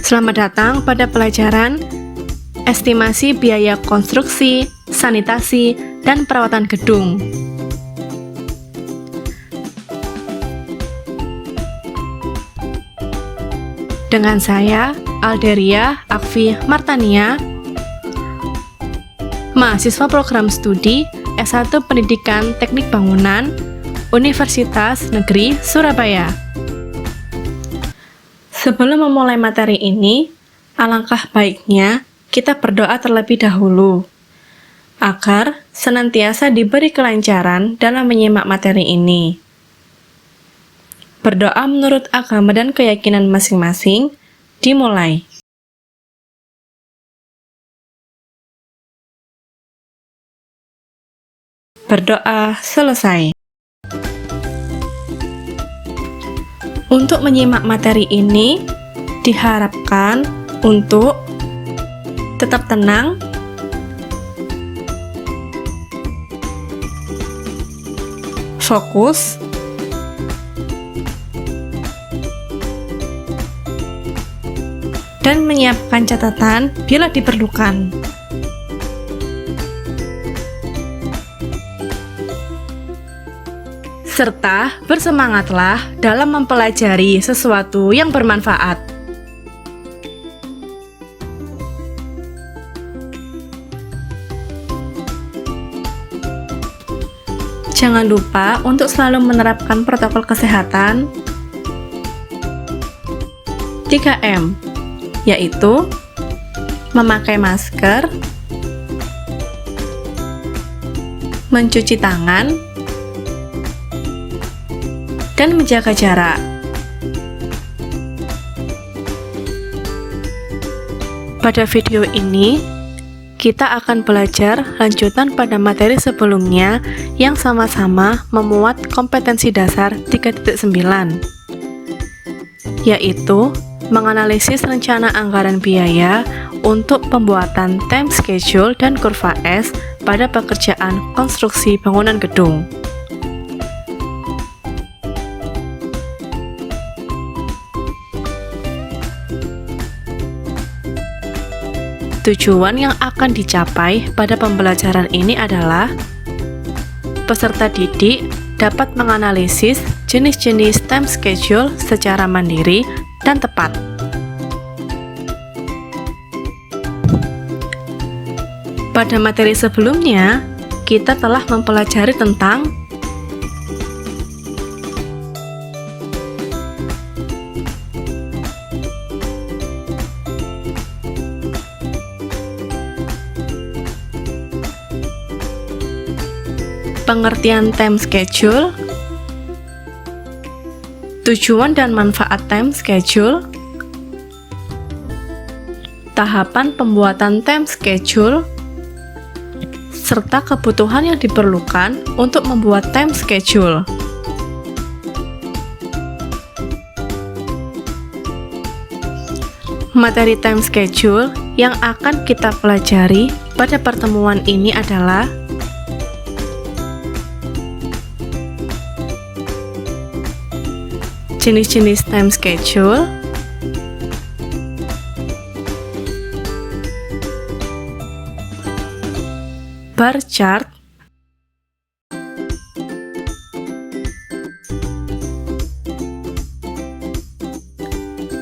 Selamat datang pada pelajaran estimasi biaya konstruksi, sanitasi, dan perawatan gedung. Dengan saya, Alderia Akfi Martania, mahasiswa program studi S1 Pendidikan Teknik Bangunan, Universitas Negeri Surabaya. Sebelum memulai materi ini, alangkah baiknya kita berdoa terlebih dahulu, agar senantiasa diberi kelancaran dalam menyimak materi ini. Berdoa menurut agama dan keyakinan masing-masing, dimulai. Berdoa selesai. Untuk menyimak materi ini, diharapkan untuk tetap tenang, fokus, dan menyiapkan catatan bila diperlukan. Serta bersemangatlah dalam mempelajari sesuatu yang bermanfaat. Jangan lupa untuk selalu menerapkan protokol kesehatan 3M, yaitu memakai masker, mencuci tangan, dan menjaga jarak. Pada video ini, kita akan belajar lanjutan pada materi sebelumnya yang sama-sama memuat kompetensi dasar 3.9, yaitu menganalisis rencana anggaran biaya untuk pembuatan time schedule dan kurva S pada pekerjaan konstruksi bangunan gedung. Tujuan yang akan dicapai pada pembelajaran ini adalah peserta didik dapat menganalisis jenis-jenis time schedule secara mandiri dan tepat. Pada materi sebelumnya, kita telah mempelajari tentang pengertian time schedule, tujuan dan manfaat time schedule, tahapan pembuatan time schedule, serta kebutuhan yang diperlukan untuk membuat time schedule. Materi time schedule yang akan kita pelajari pada pertemuan ini adalah jenis-jenis time schedule, bar chart,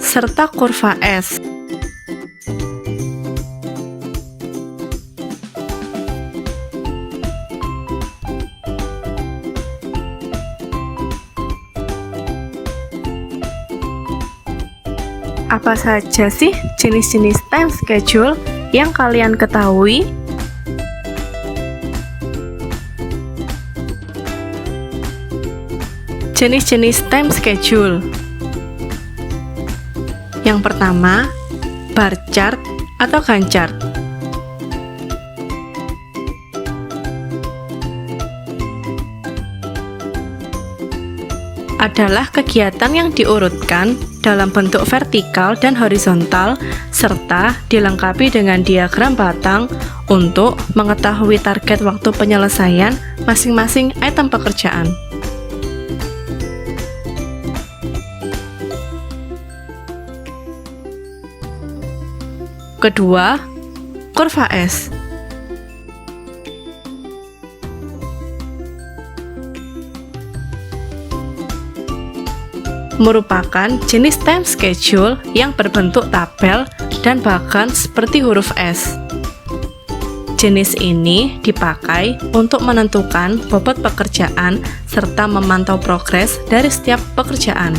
serta kurva S. Apa saja sih jenis-jenis time schedule yang kalian ketahui? Jenis-jenis time schedule. Yang pertama, bar chart atau Gantt chart. Adalah kegiatan yang diurutkan dalam bentuk vertikal dan horizontal serta dilengkapi dengan diagram batang untuk mengetahui target waktu penyelesaian masing-masing item pekerjaan. kedua, kurva S. Merupakan jenis time schedule yang berbentuk tabel dan bahkan seperti huruf S. Jenis ini dipakai untuk menentukan bobot pekerjaan serta memantau progres dari setiap pekerjaan.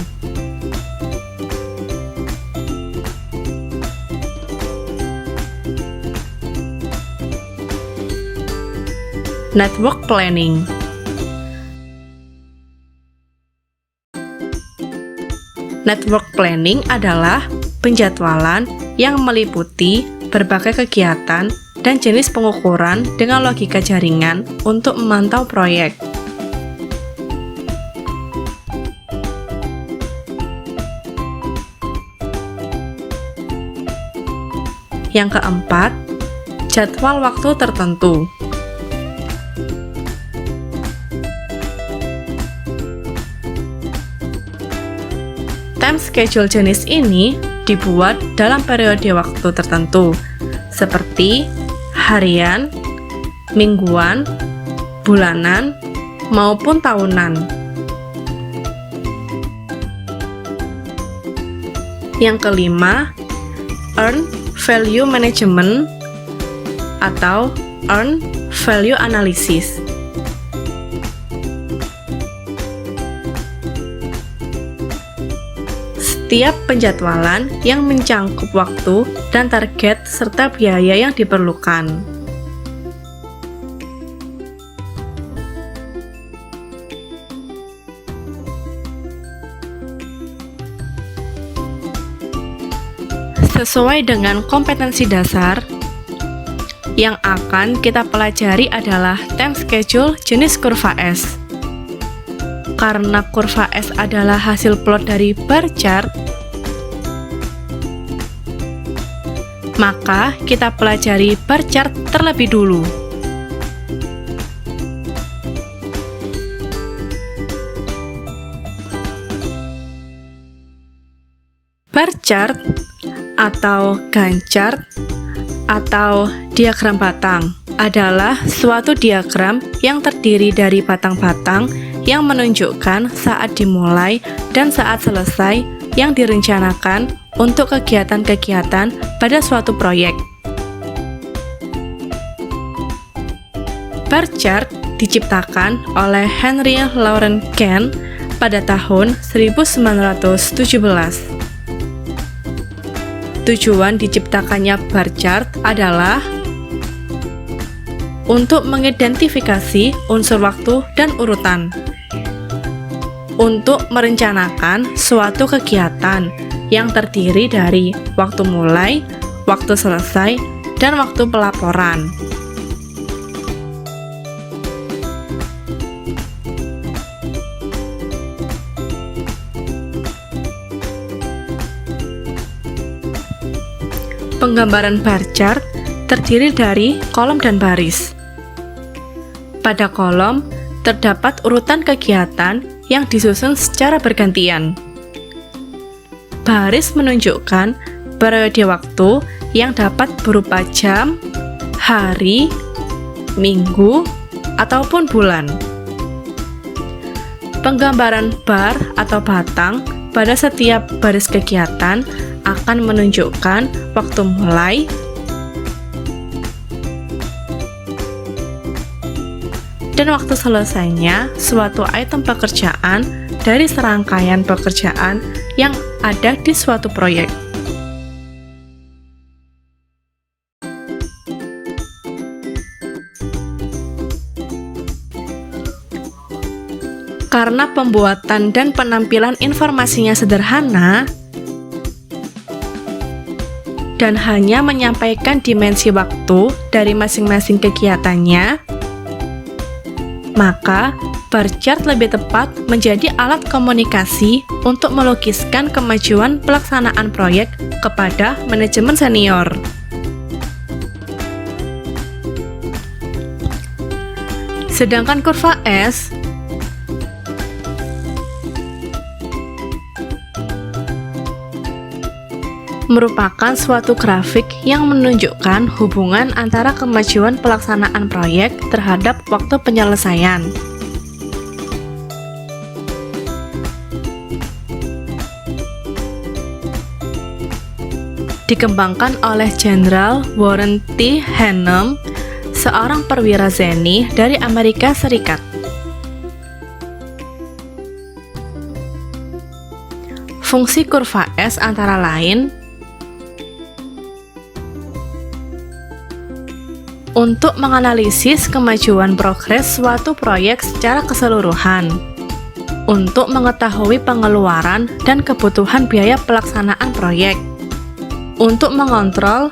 Network planning. Network planning adalah penjadwalan yang meliputi berbagai kegiatan dan jenis pengukuran dengan logika jaringan untuk memantau proyek. Yang keempat, jadwal waktu tertentu. Time schedule jenis ini dibuat dalam periode waktu tertentu, seperti harian, mingguan, bulanan, maupun tahunan. Yang kelima, Earned Value Management atau Earned Value Analysis. Setiap penjadwalan yang mencangkup waktu dan target serta biaya yang diperlukan. Sesuai dengan kompetensi dasar, yang akan kita pelajari adalah time schedule jenis kurva S. Karena kurva S adalah hasil plot dari bar chart, maka kita pelajari bar chart terlebih dulu. Bar chart atau Gantt chart atau diagram batang adalah suatu diagram yang terdiri dari batang-batang yang menunjukkan saat dimulai dan saat selesai yang direncanakan untuk kegiatan-kegiatan pada suatu proyek. Bar chart diciptakan oleh Henry Laurent Gantt pada tahun 1917. Tujuan diciptakannya bar chart adalah untuk mengidentifikasi unsur waktu dan urutan, untuk merencanakan suatu kegiatan yang terdiri dari waktu mulai, waktu selesai, dan waktu pelaporan. Penggambaran bar chart terdiri dari kolom dan baris. Pada kolom terdapat urutan kegiatan yang disusun secara bergantian. Baris menunjukkan periode waktu yang dapat berupa jam, hari, minggu, ataupun bulan. Penggambaran bar atau batang pada setiap baris kegiatan akan menunjukkan waktu mulai, dan waktu selesainya suatu item pekerjaan dari serangkaian pekerjaan yang ada di suatu proyek. Karena pembuatan dan penampilan informasinya sederhana dan hanya menyampaikan dimensi waktu dari masing-masing kegiatannya, maka bar chart lebih tepat menjadi alat komunikasi untuk melukiskan kemajuan pelaksanaan proyek kepada manajemen senior. Sedangkan kurva S merupakan suatu grafik yang menunjukkan hubungan antara kemajuan pelaksanaan proyek terhadap waktu penyelesaian. Dikembangkan oleh Jenderal Warren T. Hannum, seorang perwira ZENI dari Amerika Serikat. Fungsi kurva S antara lain untuk menganalisis kemajuan progres suatu proyek secara keseluruhan, untuk mengetahui pengeluaran dan kebutuhan biaya pelaksanaan proyek, untuk mengontrol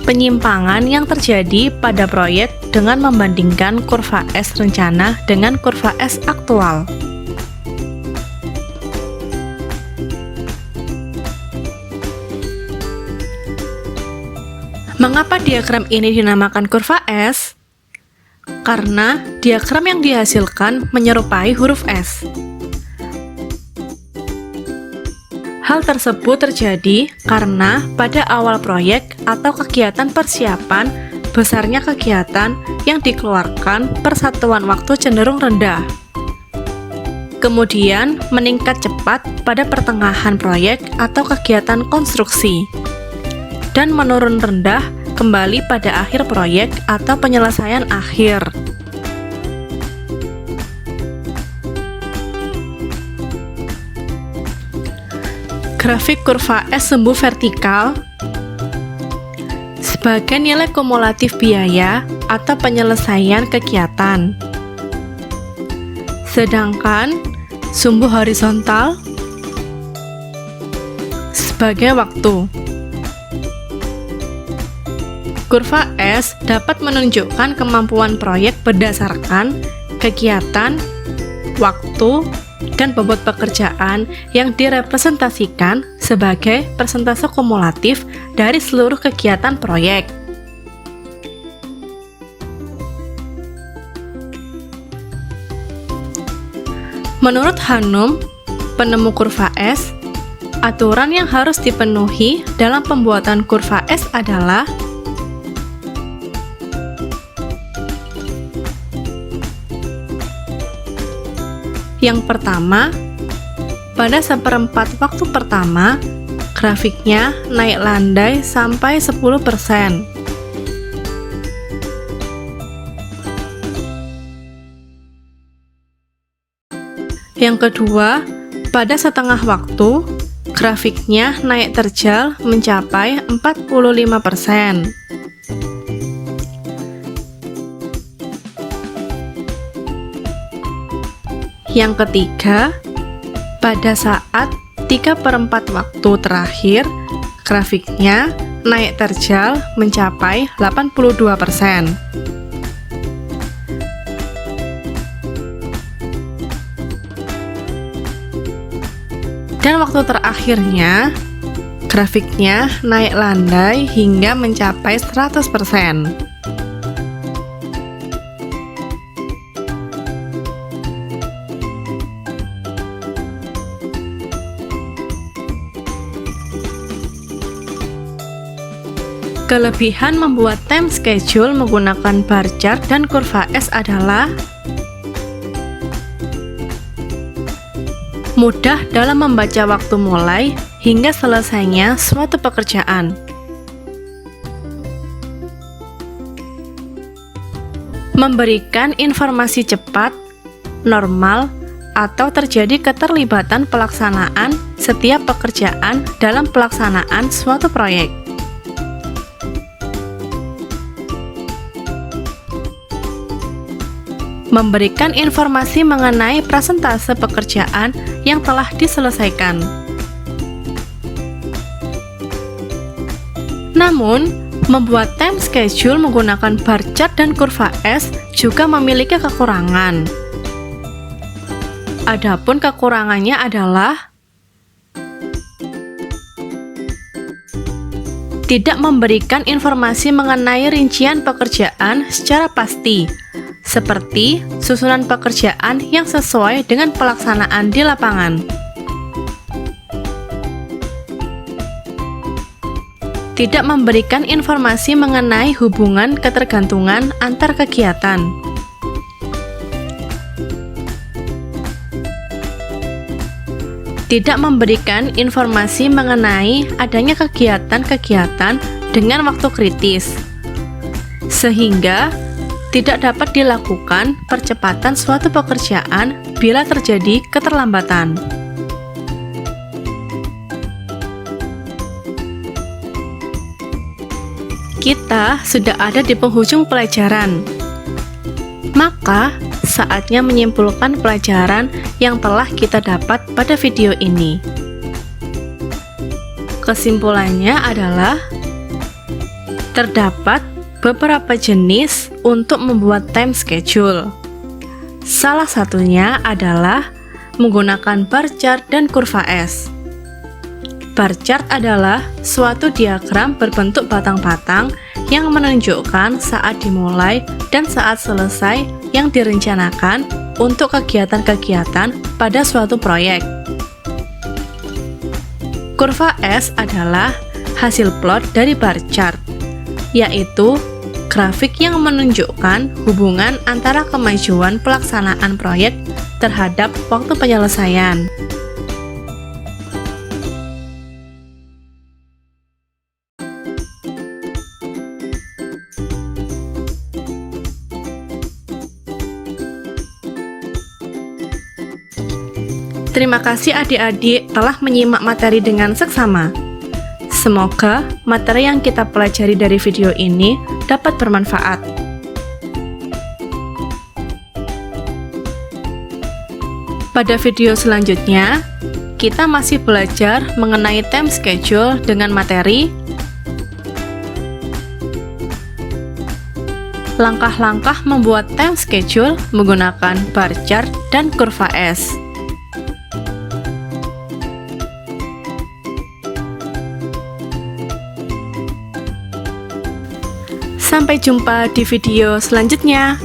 penyimpangan yang terjadi pada proyek dengan membandingkan kurva S rencana dengan kurva S aktual. Mengapa diagram ini dinamakan kurva S? Karena diagram yang dihasilkan menyerupai huruf S. Hal tersebut terjadi karena pada awal proyek atau kegiatan persiapan, besarnya kegiatan yang dikeluarkan per satuan waktu cenderung rendah. Kemudian meningkat cepat pada pertengahan proyek atau kegiatan konstruksi, dan menurun rendah kembali pada akhir proyek atau penyelesaian akhir. Grafik kurva S sumbu vertikal sebagai nilai kumulatif biaya atau penyelesaian kegiatan. Sedangkan sumbu horizontal sebagai waktu. Kurva S dapat menunjukkan kemampuan proyek berdasarkan kegiatan, waktu, dan bobot pekerjaan yang direpresentasikan sebagai persentase kumulatif dari seluruh kegiatan proyek. Menurut Hannum, penemu kurva S, aturan yang harus dipenuhi dalam pembuatan kurva S adalah yang pertama, pada seperempat waktu pertama, grafiknya naik landai sampai 10%. Yang kedua, pada setengah waktu, grafiknya naik terjal mencapai 45%. Yang ketiga, pada saat 3/4 waktu terakhir, grafiknya naik terjal mencapai 82%. Dan waktu terakhirnya, grafiknya naik landai hingga mencapai 100%. Kelebihan membuat time schedule menggunakan bar chart dan kurva S adalah mudah dalam membaca waktu mulai hingga selesainya suatu pekerjaan. Memberikan informasi cepat, normal, atau terjadi keterlibatan pelaksanaan setiap pekerjaan dalam pelaksanaan suatu proyek. Memberikan informasi mengenai persentase pekerjaan yang telah diselesaikan. Namun, membuat time schedule menggunakan bar chart dan kurva S juga memiliki kekurangan. Adapun kekurangannya adalah tidak memberikan informasi mengenai rincian pekerjaan secara pasti, seperti susunan pekerjaan yang sesuai dengan pelaksanaan di lapangan. Tidak memberikan informasi mengenai hubungan ketergantungan antar kegiatan. Tidak memberikan informasi mengenai adanya kegiatan-kegiatan dengan waktu kritis, sehingga tidak dapat dilakukan percepatan suatu pekerjaan bila terjadi keterlambatan. Kita sudah ada di penghujung pelajaran, maka saatnya menyimpulkan pelajaran yang telah kita dapat pada video ini. Kesimpulannya adalah terdapat beberapa jenis untuk membuat time schedule. Salah satunya adalah menggunakan bar chart dan kurva S. Bar chart adalah suatu diagram berbentuk batang-batang yang menunjukkan saat dimulai dan saat selesai yang direncanakan untuk kegiatan-kegiatan pada suatu proyek. Kurva S adalah hasil plot dari bar chart, yaitu grafik yang menunjukkan hubungan antara kemajuan pelaksanaan proyek terhadap waktu penyelesaian. Terima kasih adik-adik telah menyimak materi dengan seksama. Semoga materi yang kita pelajari dari video ini dapat bermanfaat. Pada video selanjutnya, kita masih belajar mengenai time schedule dengan materi langkah-langkah membuat time schedule menggunakan bar chart dan kurva S. Sampai jumpa di video selanjutnya.